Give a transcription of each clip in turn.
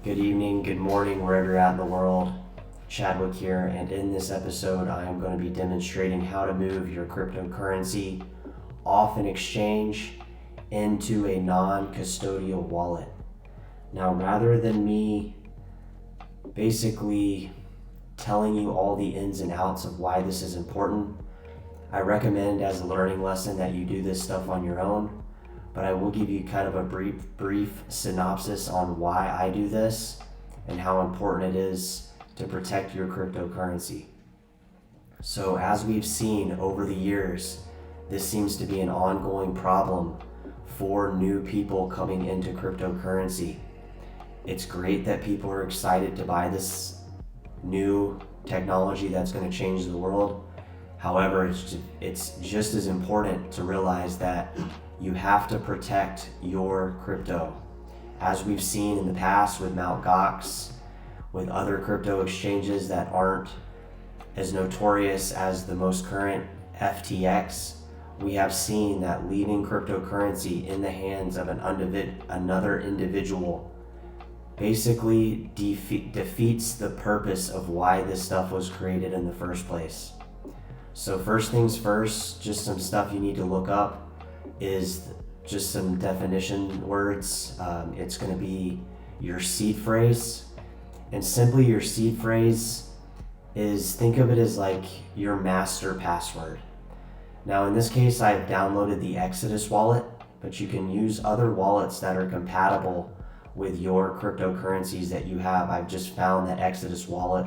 Good evening, good morning, wherever you're at in the world. Chadwick here, and in this episode, I am going to be demonstrating how to move your cryptocurrency off an exchange into a non-custodial wallet. Now, rather than me basically telling you all the ins and outs of why this is important, I recommend as a learning lesson that you do this stuff on your own. But I will give you kind of a brief synopsis on why I do this and how important it is to protect your cryptocurrency. So as we've seen over the years, this seems to be an ongoing problem for new people coming into cryptocurrency. It's great that people are excited to buy this new technology that's going to change the world. However, it's just as important to realize that you have to protect your crypto. As we've seen in the past with Mt. Gox, with other crypto exchanges that aren't as notorious as the most current FTX, we have seen that leaving cryptocurrency in the hands of another individual basically defeats the purpose of why this stuff was created in the first place. So first things first, just some stuff you need to look up is just some definition words. It's going to be your seed phrase. And simply your seed phrase is, think of it as like your master password. Now in this case, I've downloaded the Exodus wallet, but you can use other wallets that are compatible with your cryptocurrencies that you have. I've just found that Exodus wallet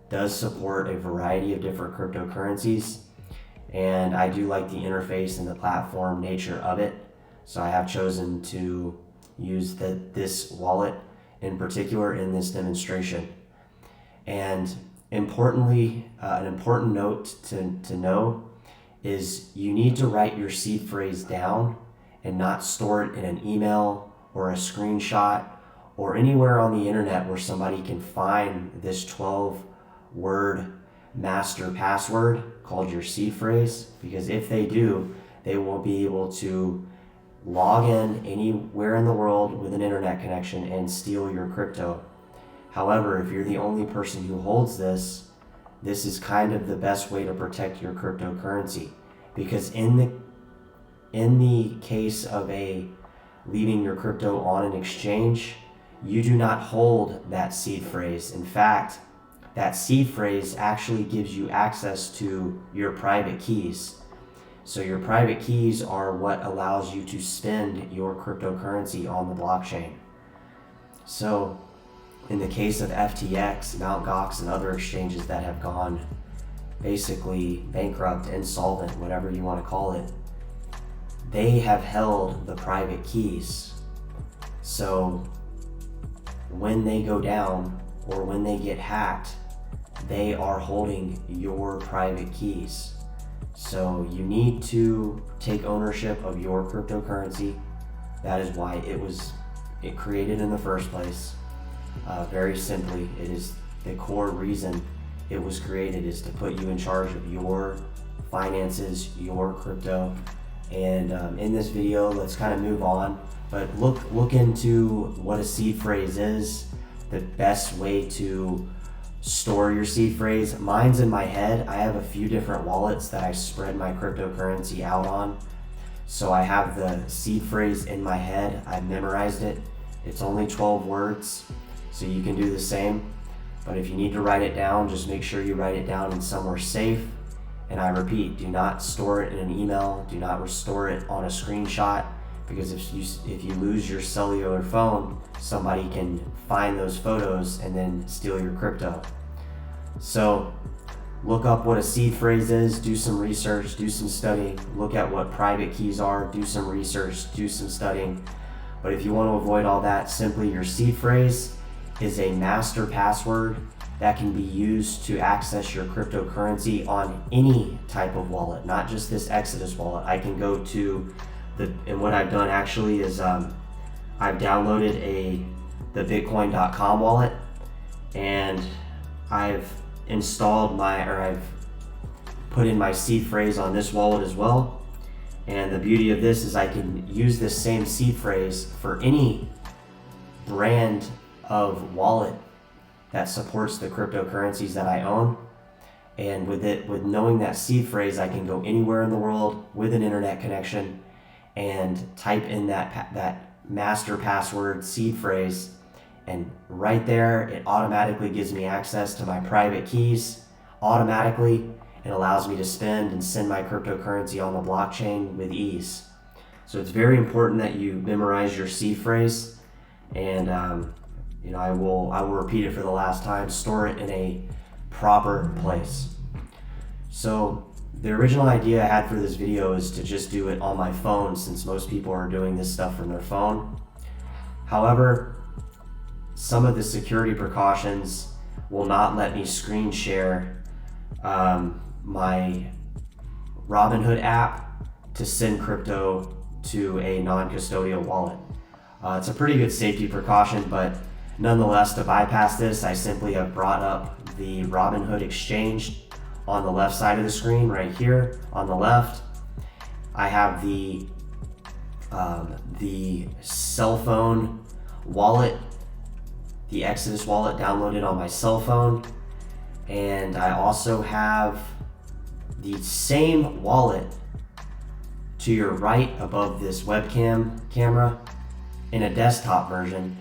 does support a variety of different cryptocurrencies, and I do like the interface and the platform nature of it. So I have chosen to use this wallet in particular in this demonstration. And importantly, an important note to know is you need to write your seed phrase down and not store it in an email or a screenshot or anywhere on the internet where somebody can find this 12-word master password called your seed phrase, because if they do, they will be able to log in anywhere in the world with an internet connection and steal your crypto. However, if you're the only person who holds this is kind of the best way to protect your cryptocurrency, because in the case of leaving your crypto on an exchange, you do not hold that seed phrase. In fact, that seed phrase actually gives you access to your private keys. So your private keys are what allows you to spend your cryptocurrency on the blockchain. So in the case of FTX, Mt. Gox, and other exchanges that have gone basically bankrupt, insolvent, whatever you want to call it, they have held the private keys. So when they go down or when they get hacked, they are holding your private keys. So you need to take ownership of your cryptocurrency. That is why it created in the first place. Very simply, it is the core reason it was created is to put you in charge of your finances, your crypto. And in this video, let's kind of move on, but look into what a seed phrase is, the best way to store your seed phrase. Mine's in my head. I have a few different wallets that I spread my cryptocurrency out on. So I have the seed phrase in my head. I've memorized it. It's only 12 words, so you can do the same. But if you need to write it down, just make sure you write it down in somewhere safe. And I repeat, do not store it in an email. Do not store it on a screenshot, because if you lose your cellular phone, somebody can find those photos and then steal your crypto. So look up what a seed phrase is, do some research, do some studying, look at what private keys are, do some research, do some studying. But if you want to avoid all that, simply your seed phrase is a master password that can be used to access your cryptocurrency on any type of wallet, not just this Exodus wallet. I can go to and what I've done actually is I've downloaded the Bitcoin.com wallet, and I've I've put in my seed phrase on this wallet as well. And the beauty of this is I can use this same seed phrase for any brand of wallet that supports the cryptocurrencies that I own. And with knowing that seed phrase, I can go anywhere in the world with an internet connection and type in that master password seed phrase, and right there it automatically gives me access to my private keys automatically. It allows me to spend and send my cryptocurrency on the blockchain with ease. So it's very important that you memorize your seed phrase, and I will repeat it for the last time. Store it in a proper place. So the original idea I had for this video is to just do it on my phone, since most people are doing this stuff from their phone. However, some of the security precautions will not let me screen share my Robinhood app to send crypto to a non-custodial wallet. It's a pretty good safety precaution, but nonetheless, to bypass this, I simply have brought up the Robinhood exchange on the left side of the screen right here on the left. I have the cell phone wallet, the Exodus wallet, downloaded on my cell phone, and I also have the same wallet to your right above this webcam camera in a desktop version,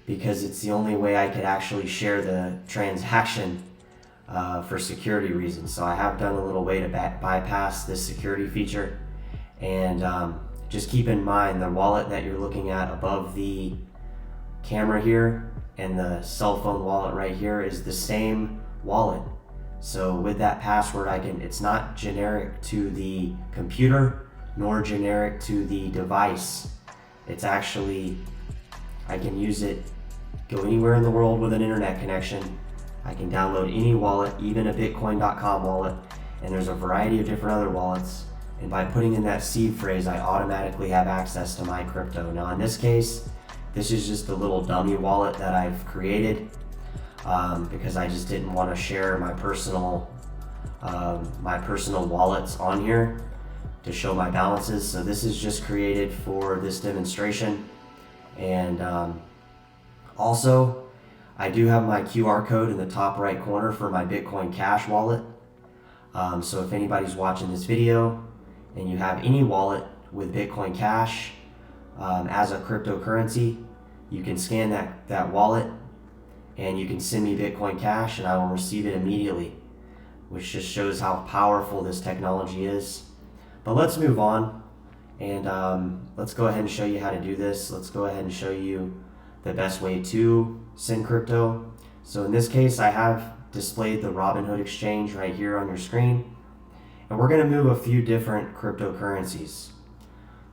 because it's the only way I could actually share the transaction for security reasons. So I have done a little way to bypass this security feature. And just keep in mind, the wallet that you're looking at above the camera here and the cell phone wallet right here is the same wallet. So with that password, it's not generic to the computer nor generic to the device. It's actually, I can use it, go anywhere in the world with an internet connection. I can download any wallet, even a Bitcoin.com wallet, and there's a variety of different other wallets. And by putting in that seed phrase, I automatically have access to my crypto. Now in this case, this is just a little dummy wallet that I've created because I just didn't want to share my personal wallets on here to show my balances. So this is just created for this demonstration. And also, I do have my QR code in the top right corner for my Bitcoin Cash wallet. So if anybody's watching this video and you have any wallet with Bitcoin Cash as a cryptocurrency, you can scan that wallet and you can send me Bitcoin Cash and I will receive it immediately, which just shows how powerful this technology is. But let's move on, and let's go ahead and show you how to do this. Let's go ahead and show you the best way to send crypto. So in this case, I have displayed the Robinhood exchange right here on your screen, and we're going to move a few different cryptocurrencies.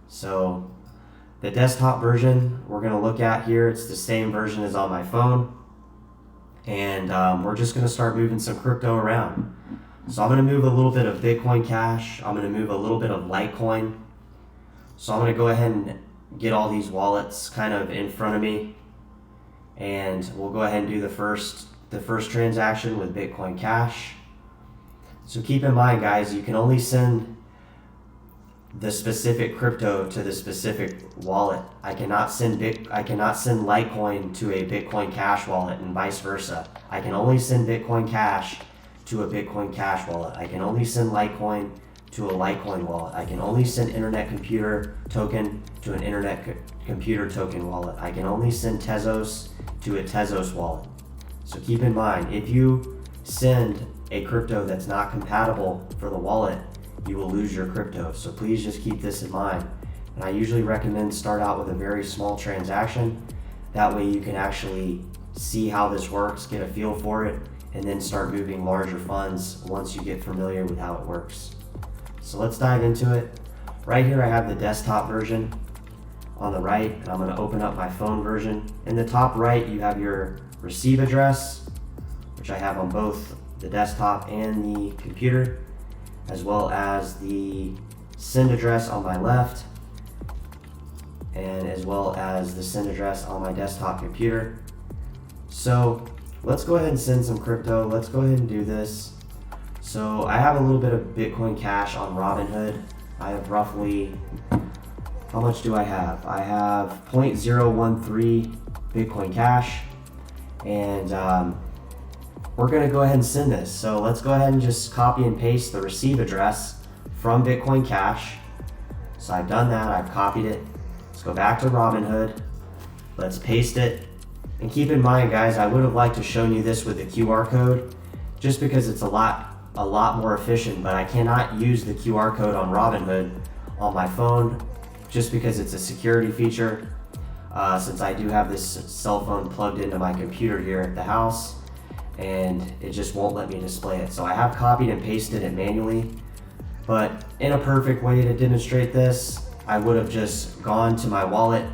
So the desktop version we're going to look at here, it's the same version as on my phone, and we're just going to start moving some crypto around. So I'm going to move a little bit of Bitcoin Cash. I'm going to move a little bit of Litecoin. So I'm going to go ahead and get all these wallets kind of in front of me, and we'll go ahead and do the first transaction with Bitcoin Cash. So keep in mind, guys, you can only send the specific crypto to the specific wallet. I cannot send Litecoin to a Bitcoin Cash wallet and vice versa. I can only send Bitcoin Cash to a Bitcoin Cash wallet. I can only send Litecoin to a Litecoin wallet. I can only send Internet Computer Token to an Internet Computer Token wallet. I can only send Tezos to a Tezos wallet. So keep in mind, if you send a crypto that's not compatible for the wallet, you will lose your crypto. So please just keep this in mind. And I usually recommend start out with a very small transaction. That way you can actually see how this works, get a feel for it, and then start moving larger funds once you get familiar with how it works. So let's dive into it. Right here I have the desktop version on the right, and I'm going to open up my phone version. In the top right you have your receive address, which I have on both the desktop and the computer, as well as the send address on my left, and as well as the send address on my desktop computer. So let's go ahead and send some crypto. Let's go ahead and do this. So I have a little bit of Bitcoin Cash on Robinhood. I have roughly, how much do I have? I have 0.013 Bitcoin Cash. And we're going to go ahead and send this. So let's go ahead and just copy and paste the receive address from Bitcoin Cash. So I've done that, I've copied it. Let's go back to Robinhood. Let's paste it. And keep in mind, guys, I would have liked to show you this with the QR code just because it's a lot more efficient, but I cannot use the QR code on Robinhood on my phone just because it's a security feature. Since I do have this cell phone plugged into my computer here at the house, and it just won't let me display it. So I have copied and pasted it manually, but in a perfect way to demonstrate this, I would have just gone to my wallet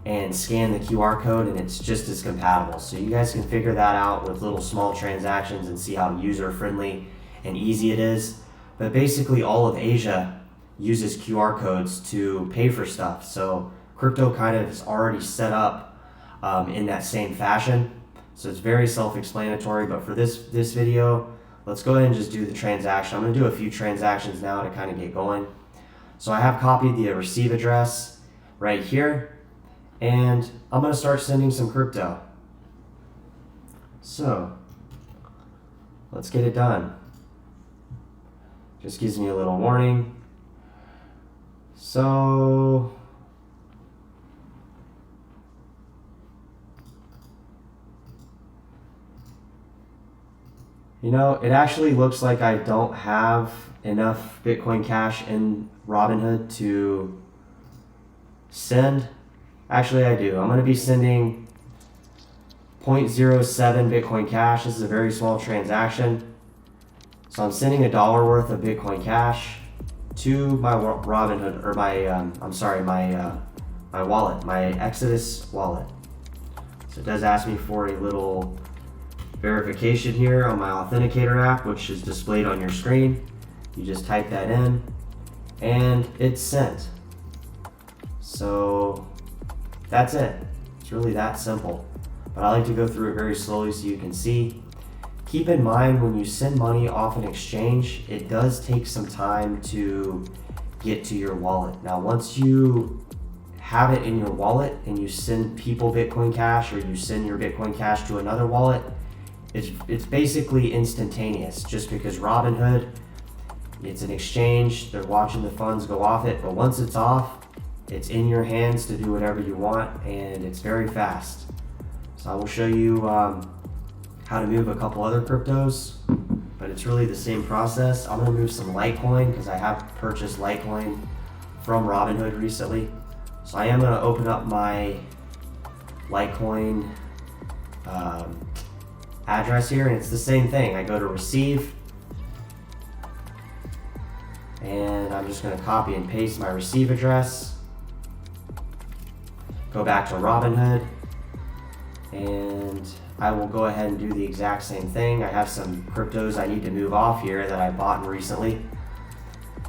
and scanned the QR code, and it's just as compatible. So you guys can figure that out with little small transactions and see how user friendly and easy it is. But basically all of Asia uses QR codes to pay for stuff. So crypto kind of is already set up in that same fashion. So it's very self-explanatory, but for this video, let's go ahead and just do the transaction. I'm gonna do a few transactions now to kind of get going. So I have copied the receive address right here, and I'm gonna start sending some crypto. So let's get it done. Just gives me a little warning. So you know, it actually looks like I don't have enough Bitcoin Cash in Robinhood to send. Actually, I do. I'm going to be sending 0.07 Bitcoin Cash. This is a very small transaction. So I'm sending $1 worth of Bitcoin Cash to my Robinhood, or my wallet, my Exodus wallet. So it does ask me for a little verification here on my authenticator app, which is displayed on your screen. You just type that in and it's sent. So that's it. It's really that simple. But I like to go through it very slowly so you can see. Keep in mind, when you send money off an exchange, it does take some time to get to your wallet. Now, once you have it in your wallet and you send people Bitcoin Cash, or you send your Bitcoin Cash to another wallet, it's basically instantaneous, just because Robinhood, it's an exchange, they're watching the funds go off it, but once it's off, it's in your hands to do whatever you want, and it's very fast. So I will show you how to move a couple other cryptos, but it's really the same process. I'm gonna move some Litecoin because I have purchased Litecoin from Robinhood recently. So I am gonna open up my Litecoin address here, and it's the same thing. I go to receive, and I'm just going to copy and paste my receive address, go back to Robinhood, and I will go ahead and do the exact same thing. I have some cryptos I need to move off here that I bought recently,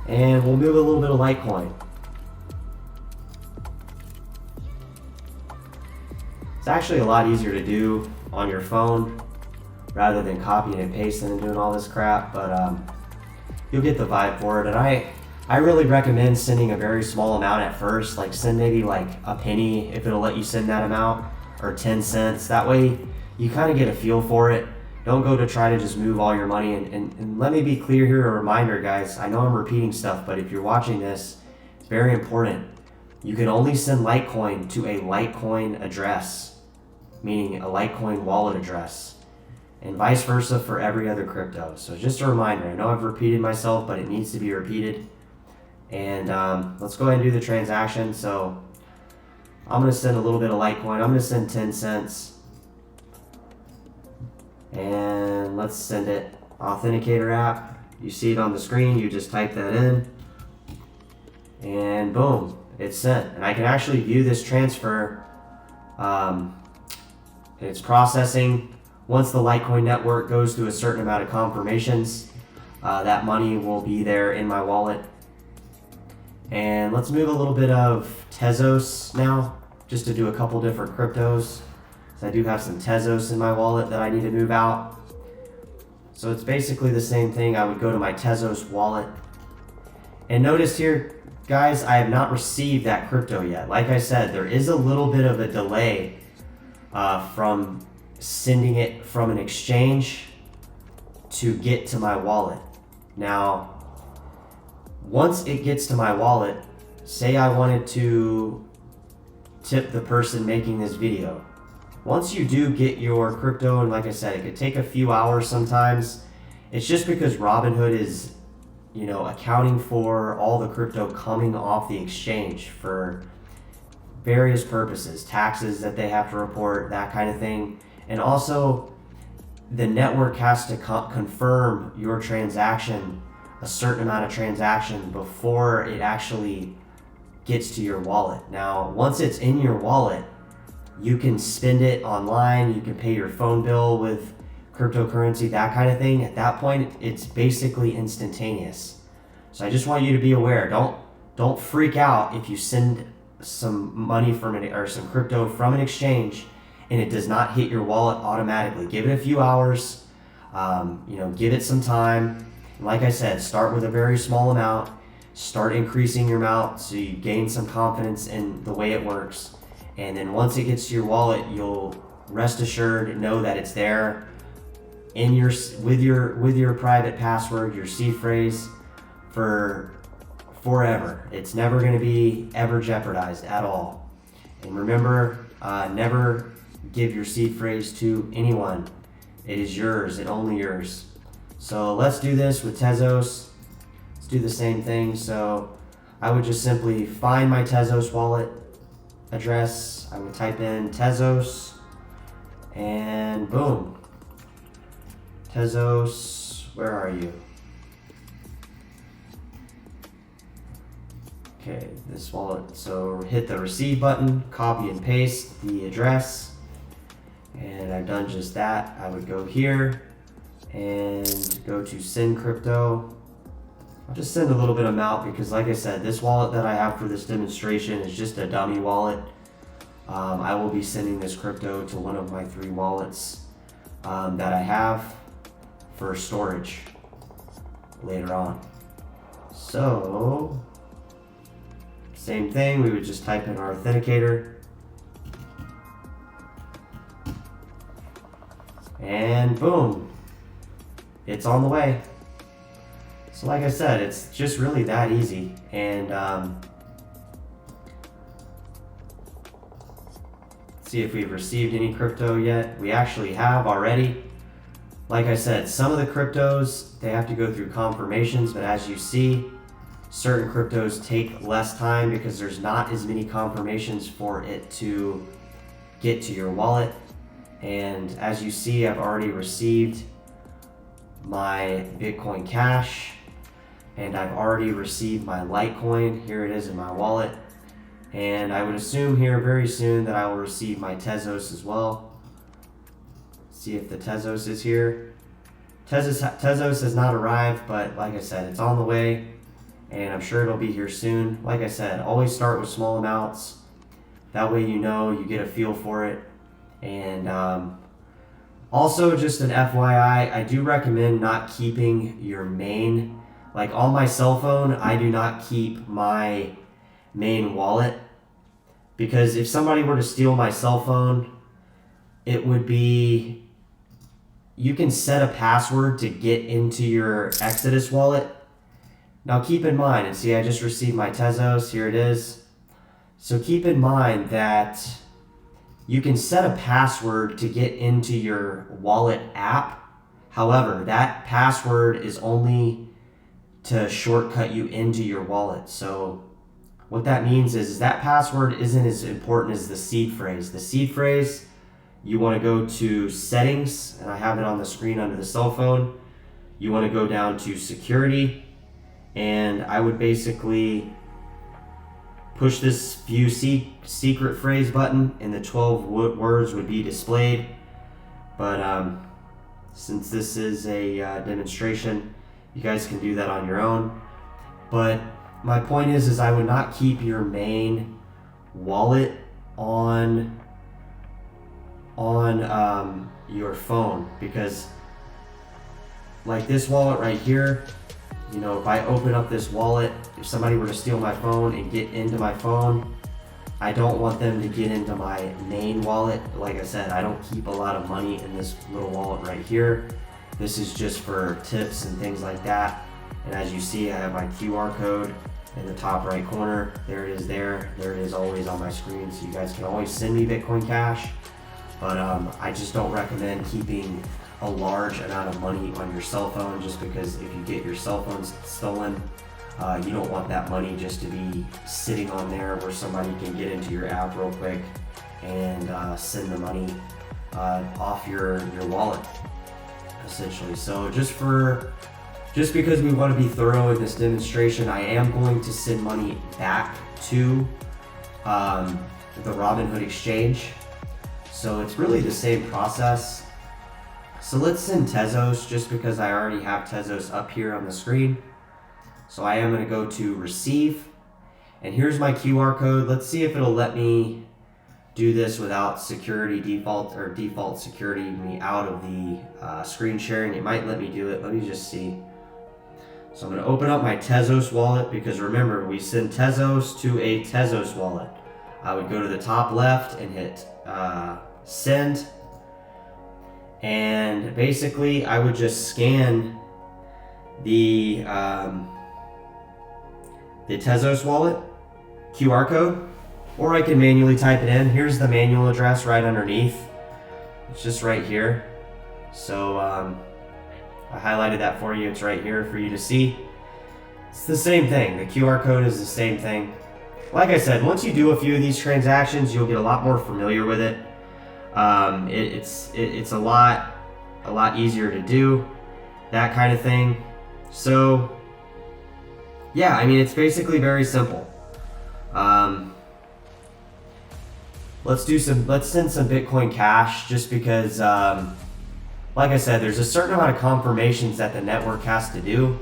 and we'll move a little bit of Litecoin. It's actually a lot easier to do on your phone rather than copying and pasting and doing all this crap, but you'll get the vibe for it. And I really recommend sending a very small amount at first, like send maybe like a penny if it'll let you send that amount, or 10 cents. That way you kind of get a feel for it. Don't go to try to just move all your money. And let me be clear here, a reminder, guys. I know I'm repeating stuff, but if you're watching this, it's very important. You can only send Litecoin to a Litecoin address, meaning a Litecoin wallet address, and vice versa for every other crypto. So just a reminder, I know I've repeated myself, but it needs to be repeated. And let's go ahead and do the transaction. So I'm going to send a little bit of Litecoin. I'm going to send 10 cents. And let's send it. Authenticator app. You see it on the screen. You just type that in. And boom, it's sent. And I can actually view this transfer. It's processing. Once the Litecoin network goes through a certain amount of confirmations, that money will be there in my wallet. And let's move a little bit of Tezos now, just to do a couple different cryptos. So I do have some Tezos in my wallet that I need to move out. So it's basically the same thing. I would go to my Tezos wallet. And notice here, guys, I have not received that crypto yet. Like I said, there is a little bit of a delay from sending it from an exchange to get to my wallet. Now, once it gets to my wallet, say I wanted to tip the person making this video. Once you do get your crypto, and like I said, it could take a few hours sometimes. It's just because Robinhood is, accounting for all the crypto coming off the exchange for various purposes, taxes that they have to report, that kind of thing. And also, the network has to confirm your transaction, a certain amount of transaction, before it actually gets to your wallet. Now, once it's in your wallet, you can spend it online, you can pay your phone bill with cryptocurrency, that kind of thing. At that point, it's basically instantaneous. So I just want you to be aware. Don't freak out if you send some money from it or some crypto from an exchange and it does not hit your wallet automatically. Give it a few hours, give it some time. And like I said, start with a very small amount, start increasing your amount so you gain some confidence in the way it works. And then once it gets to your wallet, you'll rest assured know that it's there in with your private password, your seed phrase, for forever. It's never going to be ever jeopardized at all. And remember, never give your seed phrase to anyone. It is yours and only yours. So let's do this with Tezos. Let's do the same thing. So I would just simply find my Tezos wallet address. I would type in Tezos and boom. Tezos, where are you? Okay, this wallet. So hit the receive button, copy and paste the address. And I've done just that. I would go here and go to send crypto. I'll just send a little bit of amount because like I said, this wallet that I have for this demonstration is just a dummy wallet. I will be sending this crypto to one of my 3 wallets that I have for storage later on. So, same thing, we would just type in our authenticator. And boom, it's on the way. So like I said, it's just really that easy. And see if we've received any crypto yet. We actually have already. Like I said, some of the cryptos, they have to go through confirmations, but as you see, certain cryptos take less time because there's not as many confirmations for it to get to your wallet. And as you see, I've already received my Bitcoin Cash, and I've already received my Litecoin. Here it is in my wallet. And I would assume here very soon that I will receive my Tezos as well. See if the Tezos is here. Tezos has not arrived, but like I said, it's on the way, and I'm sure it'll be here soon. Like I said, always start with small amounts. That way you get a feel for it. And also, just an FYI, I do recommend not keeping your main, like on my cell phone, I do not keep my main wallet, because if somebody were to steal my cell phone, it would be, you can set a password to get into your Exodus wallet. Now keep in mind, and see I just received my Tezos, here it is. So keep in mind that you can set a password to get into your wallet app. However, that password is only to shortcut you into your wallet. So what that means is that password isn't as important as the seed phrase. The seed phrase, you want to go to settings, and I have it on the screen under the cell phone. You want to go down to security, and I would basically push this view secret phrase button, and the 12 words would be displayed. But since this is a demonstration, you guys can do that on your own. But my point is I would not keep your main wallet on your phone, because like this wallet right here, if I open up this wallet, if somebody were to steal my phone and get into my phone, I don't want them to get into my main wallet. Like I said, I don't keep a lot of money in this little wallet right here. This is just for tips and things like that. And as you see, I have my QR code in the top right corner. There it is there. There it is always on my screen. So you guys can always send me Bitcoin Cash. But I just don't recommend keeping a large amount of money on your cell phone, just because if you get your cell phone stolen, you don't want that money just to be sitting on there where somebody can get into your app real quick and send the money off your wallet, essentially. So just because we want to be thorough in this demonstration, I am going to send money back to the Robinhood exchange. So it's really the same process. So let's send Tezos, just because I already have Tezos up here on the screen. So I am going to go to receive, and here's my QR code. Let's see if it'll let me do this without security default security me out of the screen sharing. It might let me do it. Let me just see. So I'm going to open up my Tezos wallet, because remember, we send Tezos to a Tezos wallet. I would go to the top left and hit send, and basically I would just scan the Tezos wallet QR code, or I can manually type it in. Here's the manual address right underneath. It's just right here. So I highlighted that for you. It's right here for you to see. It's the same thing. The QR code is the same thing. Like I said, once you do a few of these transactions, you'll get a lot more familiar with it. It's a lot easier to do, that kind of thing. So yeah, I mean, it's basically very simple. Let's send some Bitcoin Cash, just because like I said, there's a certain amount of confirmations that the network has to do,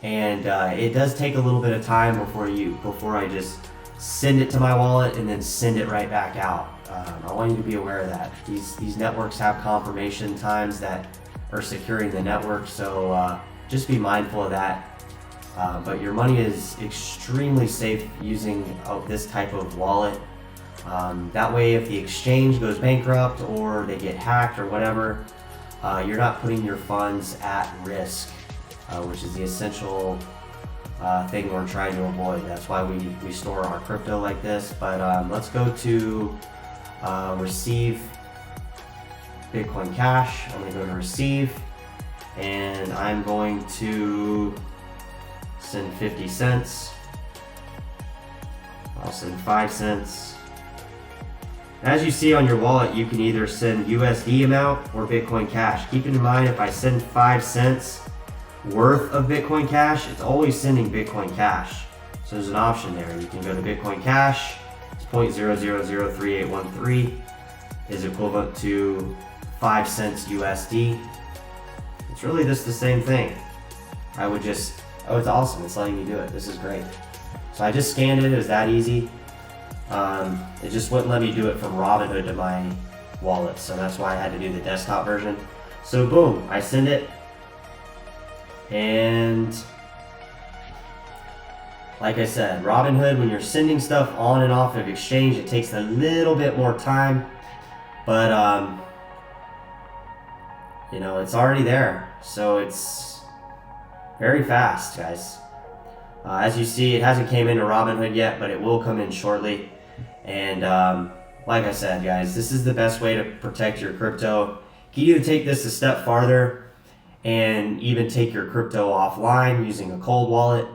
and it does take a little bit of time before I just send it to my wallet and then send it right back out. I want you to be aware of that. These networks have confirmation times that are securing the network, so just be mindful of that. But your money is extremely safe using this type of wallet. That way, if the exchange goes bankrupt or they get hacked or whatever, you're not putting your funds at risk, which is the essential thing we're trying to avoid. That's why we store our crypto like this. But let's go to receive Bitcoin Cash. I'm going to go to receive, and I'm going to send 50 cents. I'll send 5 cents. As you see on your wallet, you can either send USD amount or Bitcoin Cash. Keep in mind, if I send 5 cents worth of Bitcoin Cash, it's always sending Bitcoin Cash. So there's an option there. You can go to Bitcoin Cash. It's 0.003813 is equivalent to 5 cents USD. It's really just the same thing. Oh, it's awesome. It's letting me do it. This is great. So I just scanned it. It was that easy. It just wouldn't let me do it from Robinhood to my wallet, so that's why I had to do the desktop version. So boom, I send it, and like I said, Robinhood, when you're sending stuff on and off of exchange, it takes a little bit more time, but it's already there, so it's very fast, guys. As you see, it hasn't came into Robinhood yet, but it will come in shortly. And like I said, guys, this is the best way to protect your crypto. You can either take this a step farther and even take your crypto offline using a cold wallet,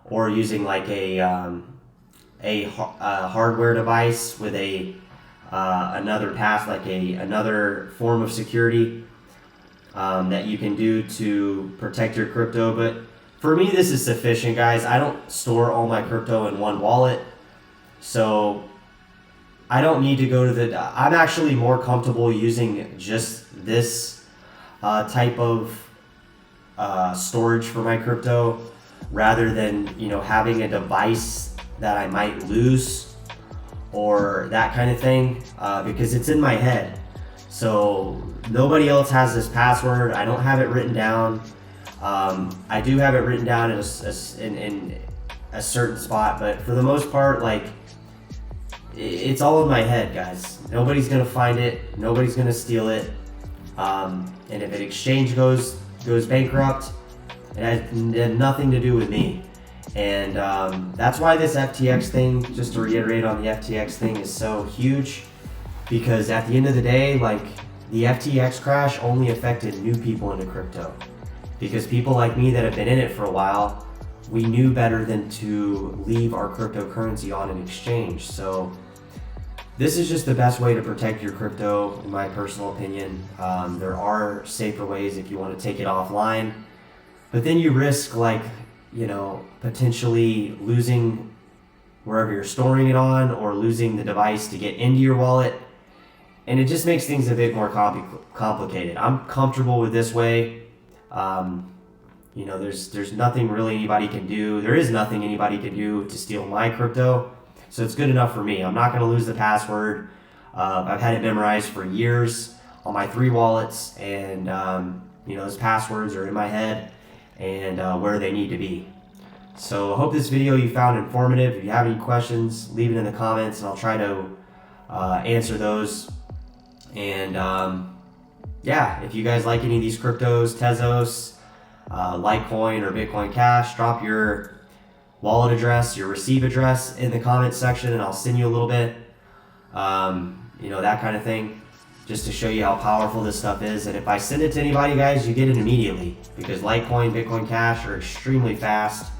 or using like a hardware device with another path, like another form of security that you can do to protect your crypto. But for me, this is sufficient, guys. I don't store all my crypto in one wallet, so I don't need to go to I'm actually more comfortable using just this type of storage for my crypto, rather than having a device that I might lose or that kind of thing, because it's in my head. So nobody else has this password. I don't have it written down. I do have it written down in a certain spot, but for the most part, like, it's all in my head, guys. Nobody's gonna find it. Nobody's gonna steal it. And if an exchange goes bankrupt, it had nothing to do with me. And that's why this FTX thing, just to reiterate on the FTX thing, is so huge. Because at the end of the day, like, the FTX crash only affected new people into crypto. Because people like me that have been in it for a while, we knew better than to leave our cryptocurrency on an exchange. So this is just the best way to protect your crypto, in my personal opinion. There are safer ways if you want to take it offline, but then you risk, like, you know, potentially losing wherever you're storing it on, or losing the device to get into your wallet. And it just makes things a bit more complicated. I'm comfortable with this way. You know, there's nothing really anybody can do. There is nothing anybody can do to steal my crypto. So it's good enough for me. I'm not going to lose the password. I've had it memorized for years on my 3 wallets, and you know, those passwords are in my head and where they need to be. So I hope this video you found informative. If you have any questions, leave it in the comments and I'll try to answer those. And yeah, if you guys like any of these cryptos, Tezos, Litecoin, or Bitcoin Cash, drop your wallet address, your receive address in the comments section, and I'll send you a little bit, you know, that kind of thing, just to show you how powerful this stuff is. And if I send it to anybody, guys, you get it immediately, because Litecoin, Bitcoin Cash are extremely fast,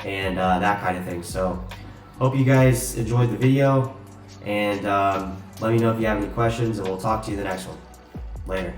and that kind of thing. So hope you guys enjoyed the video, and let me know if you have any questions, and we'll talk to you in the next one. Later.